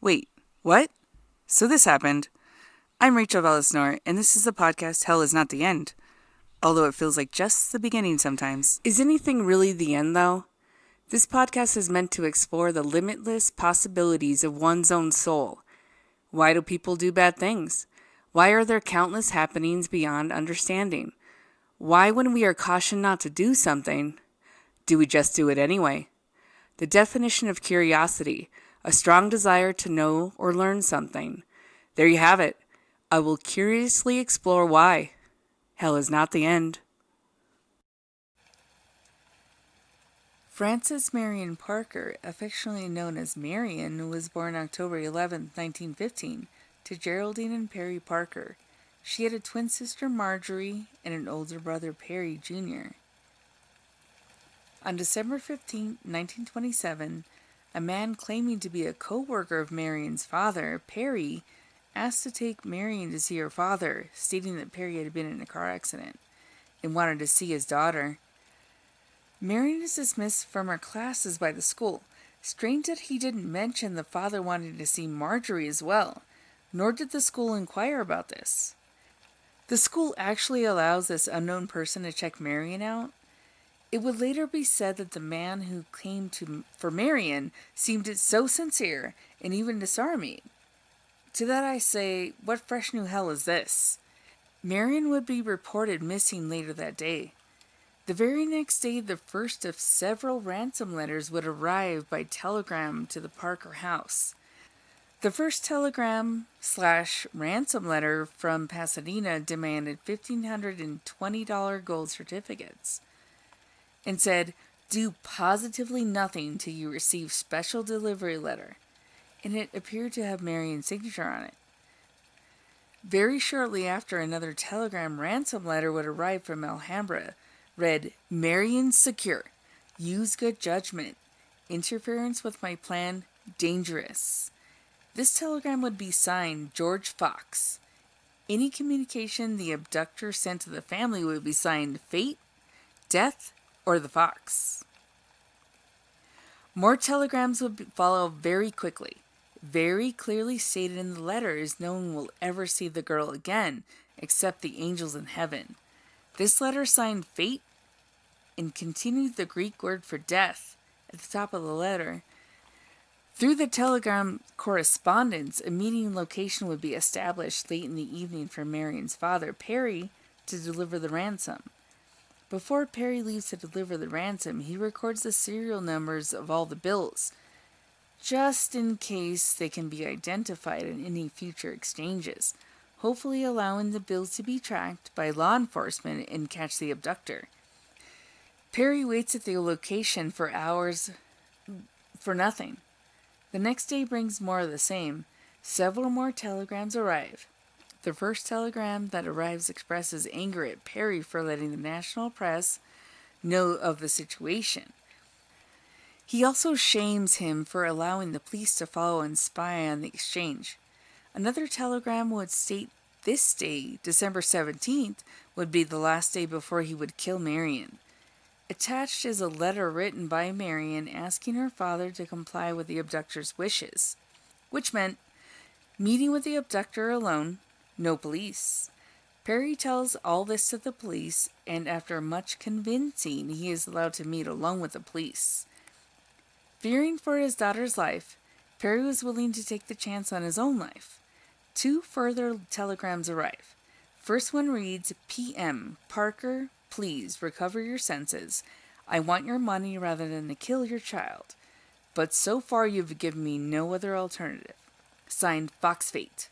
Wait, what? So this happened. I'm Rachel Velis, and this is the podcast Hell is Not the End, although it feels like just the beginning sometimes. Is anything really the end, though? This podcast is meant to explore the limitless possibilities of one's own soul. Why do people do bad things? Why are there countless happenings beyond understanding? Why, when we are cautioned not to do something, do we just do it anyway? The definition of curiosity, a strong desire to know or learn something. There you have it. I will curiously explore why. Hell is not the end. Frances Marion Parker, affectionately known as Marion, was born October 11, 1915, to Geraldine and Perry Parker. She had a twin sister, Marjorie, and an older brother, Perry Jr. On December 15, 1927, a man claiming to be a co-worker of Marion's father, Perry, asked to take Marion to see her father, stating that Perry had been in a car accident and wanted to see his daughter. Marion is dismissed from her classes by the school. Strange that he didn't mention the father wanting to see Marjorie as well, nor did the school inquire about this. The school actually allows this unknown person to check Marion out. It would later be said that the man who came for Marion seemed so sincere and even disarming. To that I say, what fresh new hell is this? Marion would be reported missing later that day. The very next day, the first of several ransom letters would arrive by telegram to the Parker house. The first telegram/ransom letter from Pasadena demanded $1,520 gold certificates and said, "Do positively nothing till you receive special delivery letter," and it appeared to have Marion's signature on it. Very shortly after, another telegram ransom letter would arrive from Alhambra, read, "Marion secure. Use good judgment. Interference with my plan, dangerous." This telegram would be signed George Fox. Any communication the abductor sent to the family would be signed Fate, Death, or the Fox. More telegrams would follow very quickly. Very clearly stated in the letters, no one will ever see the girl again, except the angels in heaven. This letter signed Fate and continued the Greek word for death at the top of the letter. Through the telegram correspondence, a meeting location would be established late in the evening for Marion's father, Perry, to deliver the ransom. Before Perry leaves to deliver the ransom, he records the serial numbers of all the bills, just in case they can be identified in any future exchanges, hopefully allowing the bills to be tracked by law enforcement and catch the abductor. Perry waits at the location for hours for nothing. The next day brings more of the same. Several more telegrams arrive. The first telegram that arrives expresses anger at Perry for letting the national press know of the situation. He also shames him for allowing the police to follow and spy on the exchange. Another telegram would state this day, December 17th, would be the last day before he would kill Marion. Attached is a letter written by Marion asking her father to comply with the abductor's wishes, which meant meeting with the abductor alone, no police. Perry tells all this to the police, and after much convincing, he is allowed to meet alone with the police. Fearing for his daughter's life, Perry was willing to take the chance on his own life. Two further telegrams arrive. First one reads, "PM, Parker, please recover your senses. I want your money rather than to kill your child. But so far you've given me no other alternative." Signed, Fox Fate.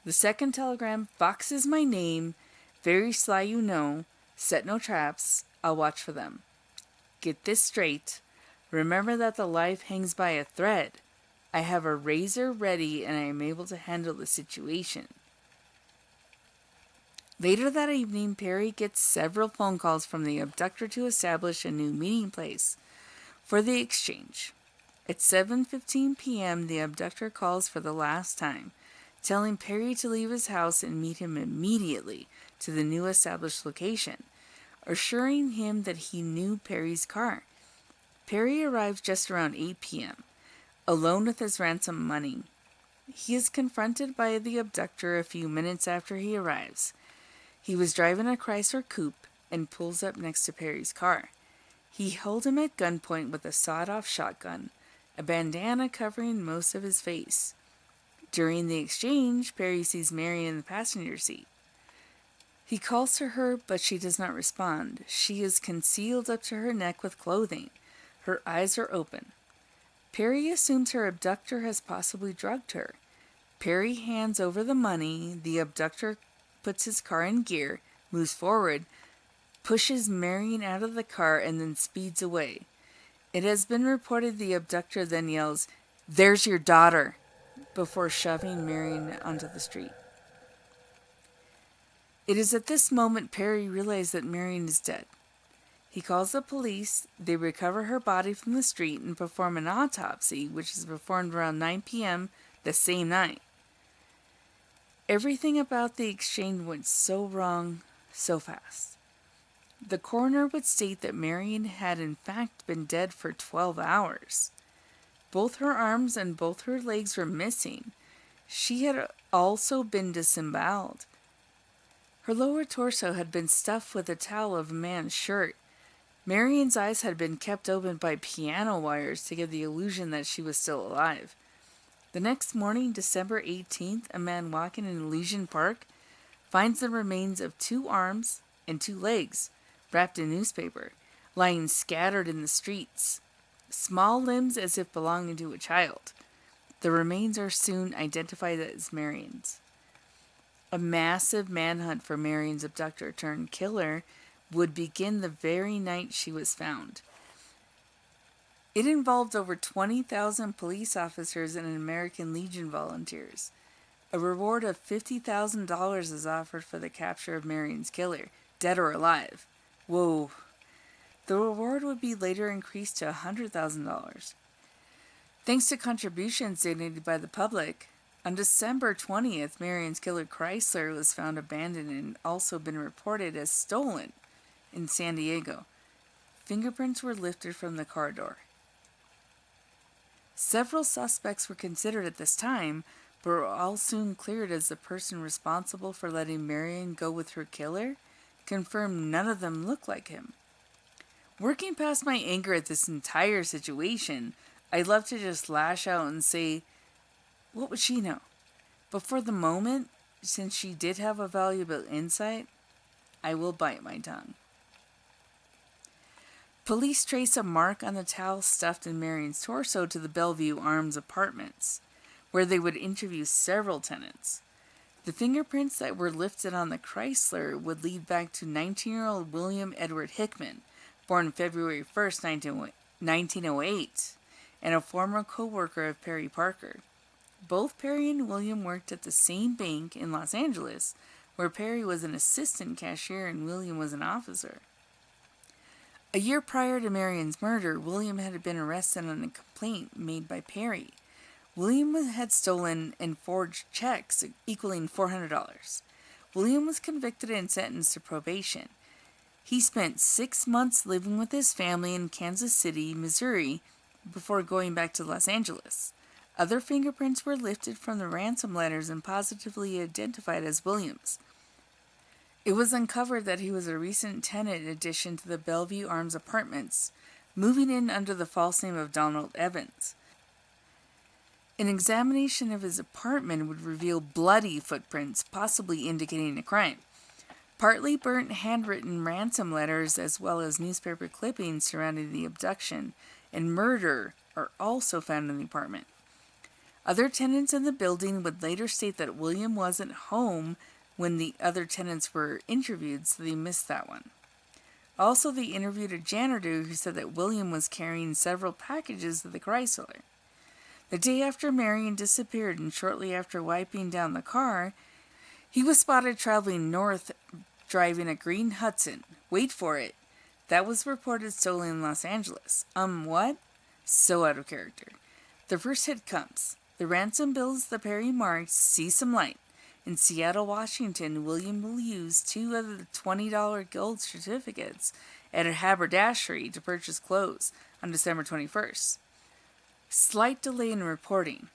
The second telegram, "Fox is my name. Very sly you know. Set no traps. I'll watch for them. Get this straight. Remember that the life hangs by a thread. I have a razor ready and I am able to handle the situation." Later that evening, Perry gets several phone calls from the abductor to establish a new meeting place for the exchange. At 7:15 p.m., the abductor calls for the last time, telling Perry to leave his house and meet him immediately to the new established location, assuring him that he knew Perry's car. Perry arrives just around 8 p.m., alone with his ransom money, He is confronted by the abductor a few minutes after he arrives. He was driving a Chrysler coupe and pulls up next to Perry's car. He held him at gunpoint with a sawed-off shotgun, a bandana covering most of his face. During the exchange, Perry sees Marion in the passenger seat. He calls to her, but she does not respond. She is concealed up to her neck with clothing. Her eyes are open. Perry assumes her abductor has possibly drugged her. Perry hands over the money. The abductor puts his car in gear, moves forward, pushes Marion out of the car, and then speeds away. It has been reported the abductor then yells, "There's your daughter," before shoving Marion onto the street. It is at this moment Perry realizes that Marion is dead. He calls the police. They recover her body from the street and perform an autopsy, which is performed around 9 p.m. the same night. Everything about the exchange went so wrong, so fast. The coroner would state that Marion had in fact been dead for 12 hours. Both her arms and both her legs were missing. She had also been disemboweled. Her lower torso had been stuffed with a towel of a man's shirt. Marion's eyes had been kept open by piano wires to give the illusion that she was still alive. The next morning, December 18th, a man walking in Elysian Park finds the remains of 2 arms and 2 legs, wrapped in newspaper, lying scattered in the streets. Small limbs as if belonging to a child. The remains are soon identified as Marion's. A massive manhunt for Marion's abductor turned killer would begin the very night she was found. It involved over 20,000 police officers and American Legion volunteers. A reward of $50,000 is offered for the capture of Marion's killer, dead or alive. Whoa. The reward would be later increased to $100,000. Thanks to contributions donated by the public, on December 20th, Marion's killer Chrysler was found abandoned and also been reported as stolen in San Diego. Fingerprints were lifted from the car door. Several suspects were considered at this time, but were all soon cleared as the person responsible for letting Marion go with her killer confirmed none of them looked like him. Working past my anger at this entire situation, I'd love to just lash out and say, what would she know? But for the moment, since she did have a valuable insight, I will bite my tongue. Police trace a mark on the towel stuffed in Marion's torso to the Bellevue Arms apartments, where they would interview several tenants. The fingerprints that were lifted on the Chrysler would lead back to 19-year-old William Edward Hickman, born February 1st, 1908, and a former co-worker of Perry Parker. Both Perry and William worked at the same bank in Los Angeles, where Perry was an assistant cashier and William was an officer. A year prior to Marion's murder, William had been arrested on a complaint made by Perry. William had stolen and forged checks equaling $400. William was convicted and sentenced to probation. He spent 6 months living with his family in Kansas City, Missouri, before going back to Los Angeles. Other fingerprints were lifted from the ransom letters and positively identified as William's. It was uncovered that he was a recent tenant addition to the Bellevue Arms apartments, moving in under the false name of Donald Evans. An examination of his apartment would reveal bloody footprints, possibly indicating a crime. Partly burnt handwritten ransom letters as well as newspaper clippings surrounding the abduction and murder are also found in the apartment. Other tenants in the building would later state that William wasn't home when the other tenants were interviewed, so they missed that one. Also, they interviewed a janitor who said that William was carrying several packages of the Chrysler. The day after Marion disappeared and shortly after wiping down the car, he was spotted traveling north driving a green Hudson. Wait for it. That was reported stolen in Los Angeles. What? So out of character. The first hit comes. The ransom bills the Perry marks see some light. In Seattle, Washington, William will use 2 of the $20 gold certificates at a haberdashery to purchase clothes on December 21st. Slight delay in reporting.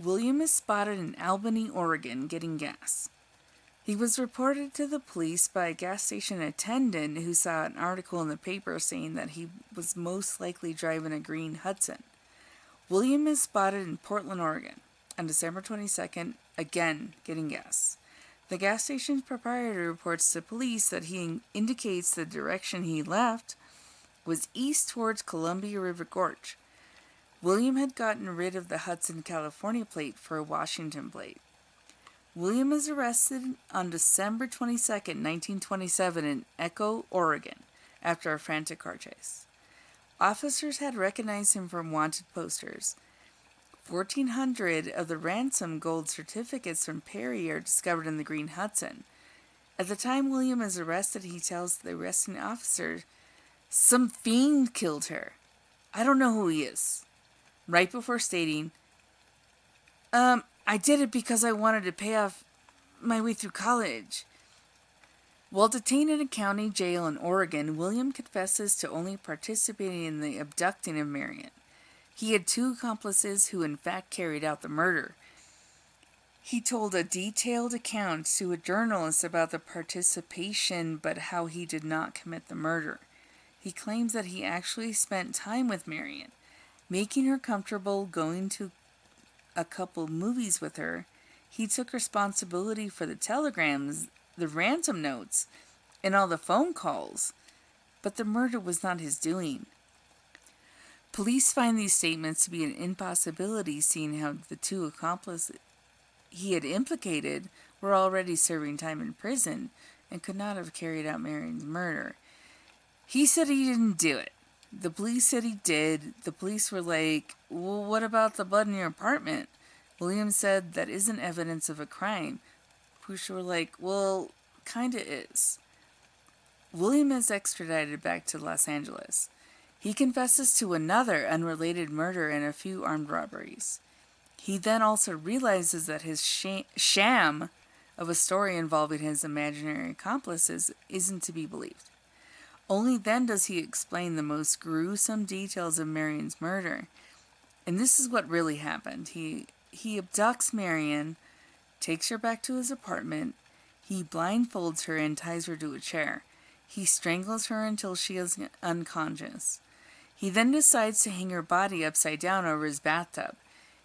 William is spotted in Albany, Oregon, getting gas. He was reported to the police by a gas station attendant who saw an article in the paper saying that he was most likely driving a green Hudson. William is spotted in Portland, Oregon, on December 22nd, again getting gas. The gas station's proprietor reports to police that he indicates the direction he left was east towards Columbia River Gorge. William had gotten rid of the Hudson, California plate for a Washington plate. William is arrested on December 22, 1927 in Echo, Oregon, after a frantic car chase. Officers had recognized him from wanted posters. 1,400 of the ransom gold certificates from Perry are discovered in the green Hudson. At the time William is arrested, he tells the arresting officer, "Some fiend killed her. I don't know who he is," right before stating, I did it because I wanted to pay off my way through college. While detained in a county jail in Oregon, William confesses to only participating in the abducting of Marion. He had 2 accomplices who in fact carried out the murder. He told a detailed account to a journalist about the participation, but how he did not commit the murder. He claims that he actually spent time with Marion, making her comfortable, going to a couple movies with her. He took responsibility for the telegrams, the ransom notes, and all the phone calls, but the murder was not his doing. Police find these statements to be an impossibility, seeing how the 2 accomplices he had implicated were already serving time in prison and could not have carried out Marion's murder. He said he didn't do it. The police said he did. The police were like, "Well, what about the blood in your apartment?" William said that isn't evidence of a crime. Police were like, "Well, kinda is." William is extradited back to Los Angeles. He confesses to another unrelated murder and a few armed robberies. He then also realizes that his sham of a story involving his imaginary accomplices isn't to be believed. Only then does he explain the most gruesome details of Marion's murder. And this is what really happened. He abducts Marion, takes her back to his apartment. He blindfolds her and ties her to a chair. He strangles her until she is unconscious. He then decides to hang her body upside down over his bathtub.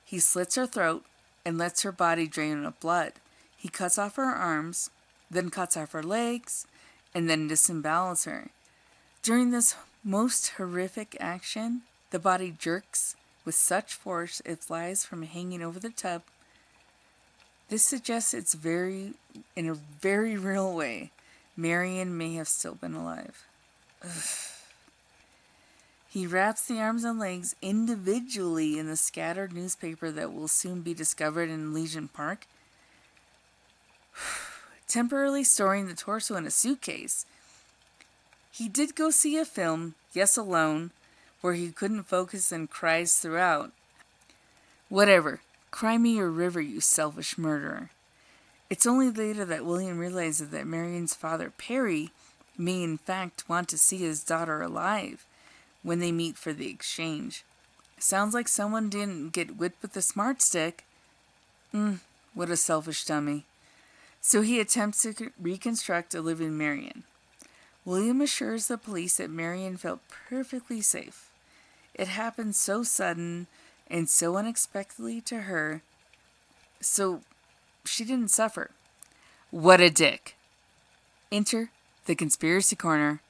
He slits her throat and lets her body drain of blood. He cuts off her arms, then cuts off her legs, and then disembowels her. During this most horrific action, the body jerks with such force it flies from hanging over the tub. This suggests in a very real way, Marion may have still been alive. Ugh. He wraps the arms and legs individually in the scattered newspaper that will soon be discovered in Legion Park, temporarily storing the torso in a suitcase. He did go see a film, yes, alone, where he couldn't focus and cries throughout. Whatever. Cry me a river, you selfish murderer. It's only later that William realizes that Marion's father, Perry, may in fact want to see his daughter alive when they meet for the exchange. Sounds like someone didn't get whipped with a smart stick. What a selfish dummy. So he attempts to reconstruct a living Marion. William assures the police that Marion felt perfectly safe. It happened so sudden and so unexpectedly to her, so she didn't suffer. What a dick. Enter the Conspiracy Corner.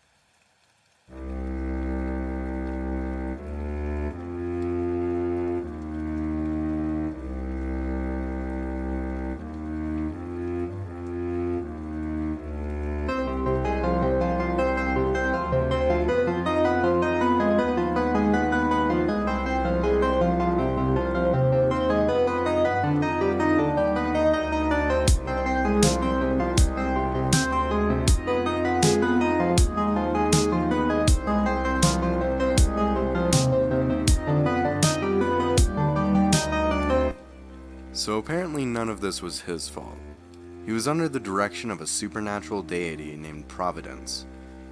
So apparently none of this was his fault. He was under the direction of a supernatural deity named Providence.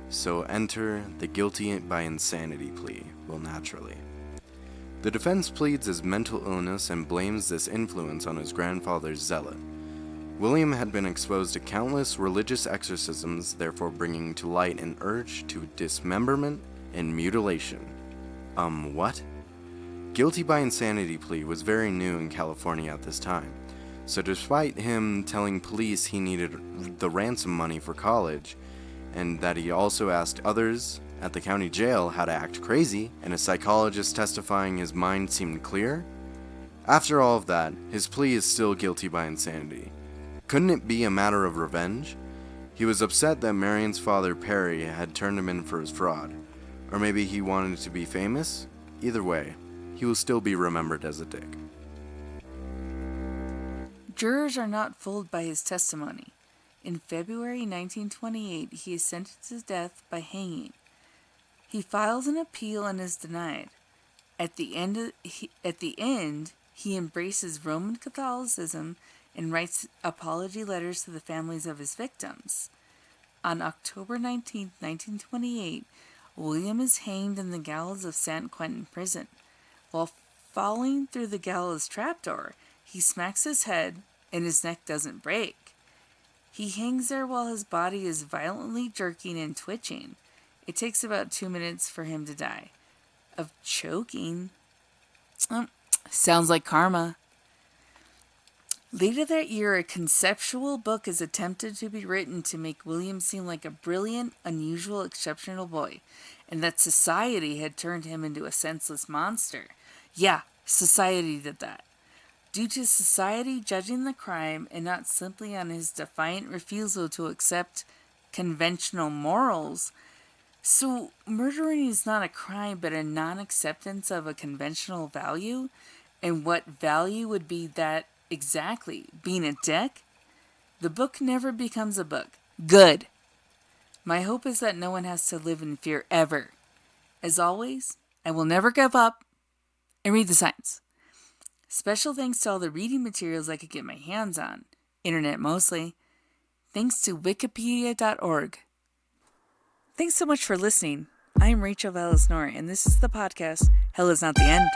So enter the guilty by insanity plea, well, naturally. The defense pleads his mental illness and blames this influence on his grandfather's zealot. William had been exposed to countless religious exorcisms, therefore bringing to light an urge to dismemberment and mutilation. What? Guilty by insanity plea was very new in California at this time, so despite him telling police he needed the ransom money for college, and that he also asked others at the county jail how to act crazy, and a psychologist testifying his mind seemed clear, after all of that, his plea is still guilty by insanity. Couldn't it be a matter of revenge? He was upset that Marion's father, Perry, had turned him in for his fraud. Or maybe he wanted to be famous? Either way, he will still be remembered as a dick. Jurors are not fooled by his testimony. In February 1928, he is sentenced to death by hanging. He files an appeal and is denied. At the end, he embraces Roman Catholicism and writes apology letters to the families of his victims. On October 19, 1928, William is hanged in the gallows of San Quentin prison. While falling through the gallows trapdoor, he smacks his head and his neck doesn't break. He hangs there while his body is violently jerking and twitching. It takes about 2 minutes for him to die. Of choking. Sounds like karma. Later that year, a conceptual book is attempted to be written to make William seem like a brilliant, unusual, exceptional boy, and that society had turned him into a senseless monster. Yeah, society did that. Due to society judging the crime and not simply on his defiant refusal to accept conventional morals, so murdering is not a crime but a non-acceptance of a conventional value, and what value would be that exactly? Being a dick? The book never becomes a book. Good. My hope is that no one has to live in fear ever. As always, I will never give up and read the science. Special thanks to all the reading materials I could get my hands on. Internet mostly. Thanks to wikipedia.org. Thanks so much for listening. I'm Rachel Velis, and this is the podcast, Hell is Not the End.